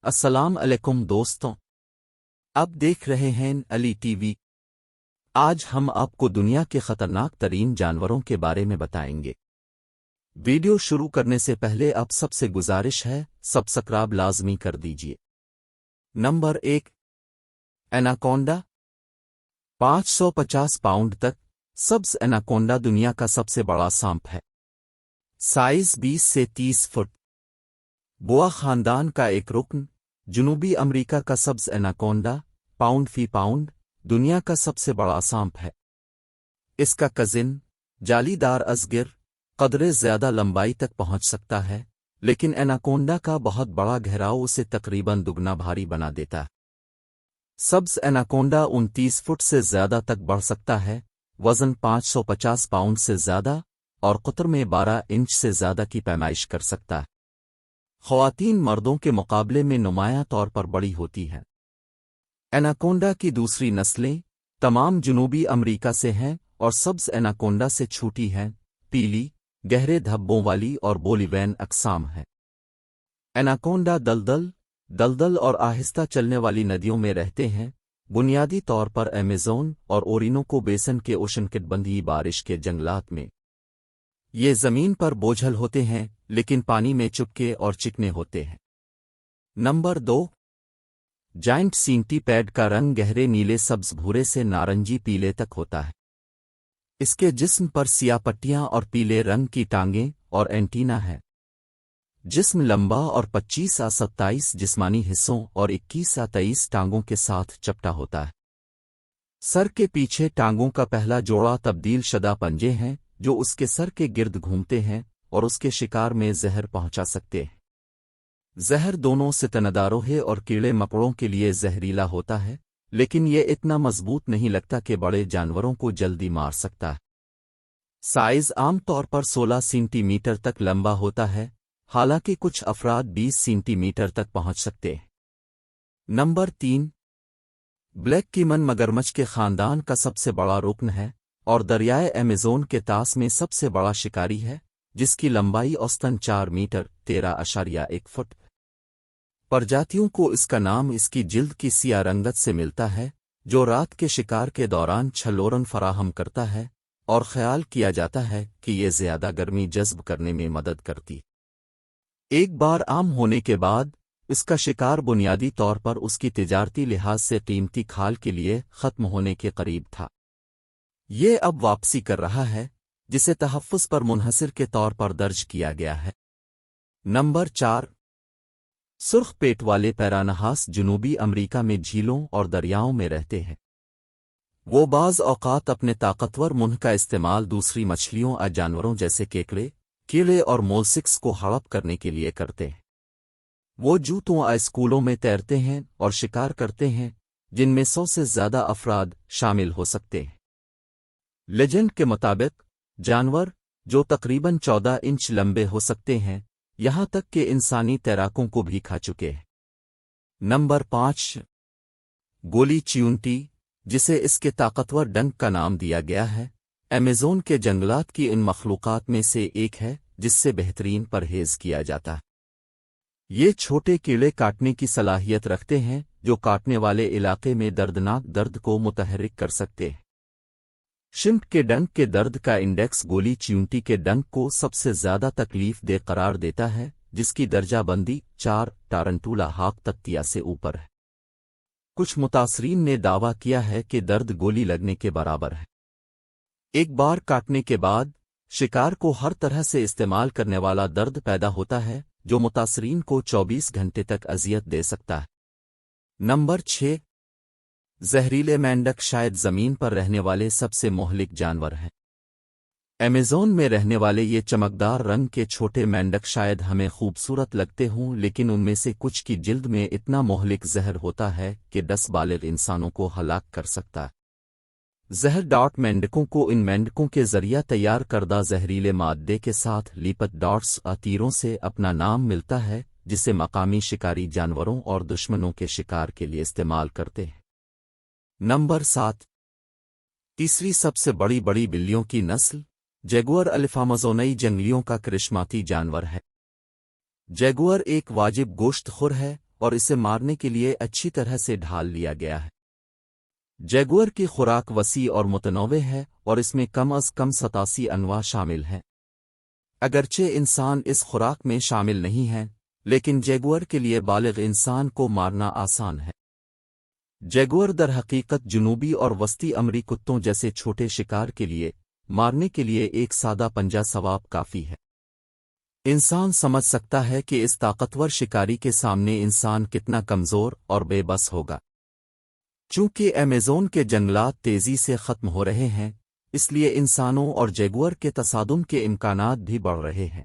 السلام علیکم دوستوں، آپ دیکھ رہے ہیں علی ٹی وی۔ آج ہم آپ کو دنیا کے خطرناک ترین جانوروں کے بارے میں بتائیں گے۔ ویڈیو شروع کرنے سے پہلے آپ سب سے گزارش ہے سبسکرائب لازمی کر دیجیے۔ نمبر 1، ایناکونڈا۔ 550 پاؤنڈ تک سبز ایناکونڈا دنیا کا سب سے بڑا سانپ ہے۔ سائز 20 سے 30 فٹ۔ بوا خاندان کا ایک رکن، جنوبی امریکہ کا سبز ایناکونڈا پاؤنڈ فی پاؤنڈ دنیا کا سب سے بڑا سانپ ہے۔ اس کا کزن، جالی دار ازگر، قدرے زیادہ لمبائی تک پہنچ سکتا ہے، لیکن ایناکونڈا کا بہت بڑا گہراؤ اسے تقریباً دگنا بھاری بنا دیتا ہے۔ سبز ایناکونڈا 29 فٹ سے زیادہ تک بڑھ سکتا ہے، وزن 550 پاؤنڈ سے زیادہ اور قطر میں 12 انچ سے زیادہ کی پیمائش کر سکتا ہے۔ خواتین مردوں کے مقابلے میں نمایاں طور پر بڑی ہوتی ہیں۔ ایناکونڈا کی دوسری نسلیں تمام جنوبی امریکہ سے ہیں اور سبز ایناکونڈا سے چھوٹی ہیں، پیلی، گہرے دھبوں والی اور بولیوین اقسام ہیں۔ ایناکونڈا دلدل اور آہستہ چلنے والی ندیوں میں رہتے ہیں، بنیادی طور پر ایمیزون اور اورینوکو بیسن کے اشنکٹبندیی بارش کے جنگلات میں۔ یہ زمین پر بوجھل ہوتے ہیں لیکن پانی میں چپکے اور چکنے ہوتے ہیں۔ نمبر 2، جائنٹ سینٹی پیڈ کا رنگ گہرے نیلے سبز بھورے سے نارنجی پیلے تک ہوتا ہے۔ اس کے جسم پر سیاہ پٹیاں اور پیلے رنگ کی ٹانگیں اور اینٹینا ہے۔ جسم لمبا اور 25 سے 27 جسمانی حصوں اور 21 سے 23 ٹانگوں کے ساتھ چپٹا ہوتا ہے۔ سر کے پیچھے ٹانگوں کا پہلا جوڑا تبدیل شدہ پنجے ہیں جو اس کے سر کے گرد گھومتے ہیں اور اس کے شکار میں زہر پہنچا سکتے ہیں۔ زہر دونوں ستنداروہے اور کیڑے مکوڑوں کے لیے زہریلا ہوتا ہے، لیکن یہ اتنا مضبوط نہیں لگتا کہ بڑے جانوروں کو جلدی مار سکتا ہے۔ سائز عام طور پر 16 سینٹی میٹر تک لمبا ہوتا ہے، حالانکہ کچھ افراد 20 سینٹی میٹر تک پہنچ سکتے ہیں۔ نمبر 3، بلیک کیمن مگرمچھ کے خاندان کا سب سے بڑا رکن ہے اور دریائے ایمیزون کے طاس میں سب سے بڑا شکاری ہے، جس کی لمبائی اوسطاً 4 میٹر 13.1 فٹ۔ پرجاتیوں کو اس کا نام اس کی جلد کی سیاہ رنگت سے ملتا ہے، جو رات کے شکار کے دوران چھلورن فراہم کرتا ہے، اور خیال کیا جاتا ہے کہ یہ زیادہ گرمی جذب کرنے میں مدد کرتی۔ ایک بار عام ہونے کے بعد اس کا شکار بنیادی طور پر اس کی تجارتی لحاظ سے قیمتی کھال کے لیے ختم ہونے کے قریب تھا۔ یہ اب واپسی کر رہا ہے، جسے تحفظ پر منحصر کے طور پر درج کیا گیا ہے۔ نمبر 4، سرخ پیٹ والے پیرانہاس جنوبی امریکہ میں جھیلوں اور دریاؤں میں رہتے ہیں۔ وہ بعض اوقات اپنے طاقتور منہ کا استعمال دوسری مچھلیوں اور جانوروں جیسے کیکڑے، کیڑے اور مولسکس کو ہڑپ کرنے کے لیے کرتے ہیں۔ وہ جوتوں اور اسکولوں میں تیرتے ہیں اور شکار کرتے ہیں، جن میں 100 سے زیادہ افراد شامل ہو سکتے ہیں۔ لیجنڈ کے مطابق جانور جو تقریباً 14 انچ لمبے ہو سکتے ہیں، یہاں تک کہ انسانی تیراکوں کو بھی کھا چکے ہیں۔ نمبر 5، گولی چیونٹی، جسے اس کے طاقتور ڈنک کا نام دیا گیا ہے، ایمیزون کے جنگلات کی ان مخلوقات میں سے ایک ہے جس سے بہترین پرہیز کیا جاتا ہے۔ یہ چھوٹے کیڑے کاٹنے کی صلاحیت رکھتے ہیں جو کاٹنے والے علاقے میں دردناک درد کو متحرک کر سکتے ہیں۔ شمپ کے ڈنک کے درد کا انڈیکس گولی چیونٹی کے ڈنک کو سب سے زیادہ تکلیف دہ قرار دیتا ہے، جس کی درجہ بندی 4 ٹارنٹولا ہاک تتیا سے اوپر ہے۔ کچھ متاثرین نے دعویٰ کیا ہے کہ درد گولی لگنے کے برابر ہے۔ ایک بار کاٹنے کے بعد شکار کو ہر طرح سے استعمال کرنے والا درد پیدا ہوتا ہے جو متاثرین کو 24 گھنٹے تک اذیت دے سکتا ہے۔ نمبر 6، زہریلے مینڈک شاید زمین پر رہنے والے سب سے مہلک جانور ہیں۔ ایمیزون میں رہنے والے یہ چمکدار رنگ کے چھوٹے مینڈک شاید ہمیں خوبصورت لگتے ہوں، لیکن ان میں سے کچھ کی جلد میں اتنا مہلک زہر ہوتا ہے کہ 10 بالغ انسانوں کو ہلاک کر سکتا ہے۔ زہر ڈاٹ مینڈکوں کو ان مینڈکوں کے ذریعہ تیار کردہ زہریلے مادے کے ساتھ لیپت ڈاٹس تیروں سے اپنا نام ملتا ہے، جسے مقامی شکاری جانوروں اور دشمنوں کے شکار کے لیے استعمال کرتے ہیں۔ نمبر 7، تیسری سب سے بڑی بلیوں کی نسل جیگور الفامازونئی جنگلیوں کا کرشماتی جانور ہے۔ جیگور ایک واجب گوشت خور ہے اور اسے مارنے کے لیے اچھی طرح سے ڈھال لیا گیا ہے۔ جیگور کی خوراک وسیع اور متنوع ہے اور اس میں کم از کم 87 انواع شامل ہیں۔ اگرچہ انسان اس خوراک میں شامل نہیں ہیں، لیکن جیگور کے لیے بالغ انسان کو مارنا آسان ہے۔ جیگور در حقیقت جنوبی اور وسطی امریکی کتوں جیسے چھوٹے شکار کے لیے مارنے کے لیے ایک سادہ پنجہ ثواب کافی ہے۔ انسان سمجھ سکتا ہے کہ اس طاقتور شکاری کے سامنے انسان کتنا کمزور اور بے بس ہوگا۔ چونکہ ایمیزون کے جنگلات تیزی سے ختم ہو رہے ہیں، اس لیے انسانوں اور جیگور کے تصادم کے امکانات بھی بڑھ رہے ہیں۔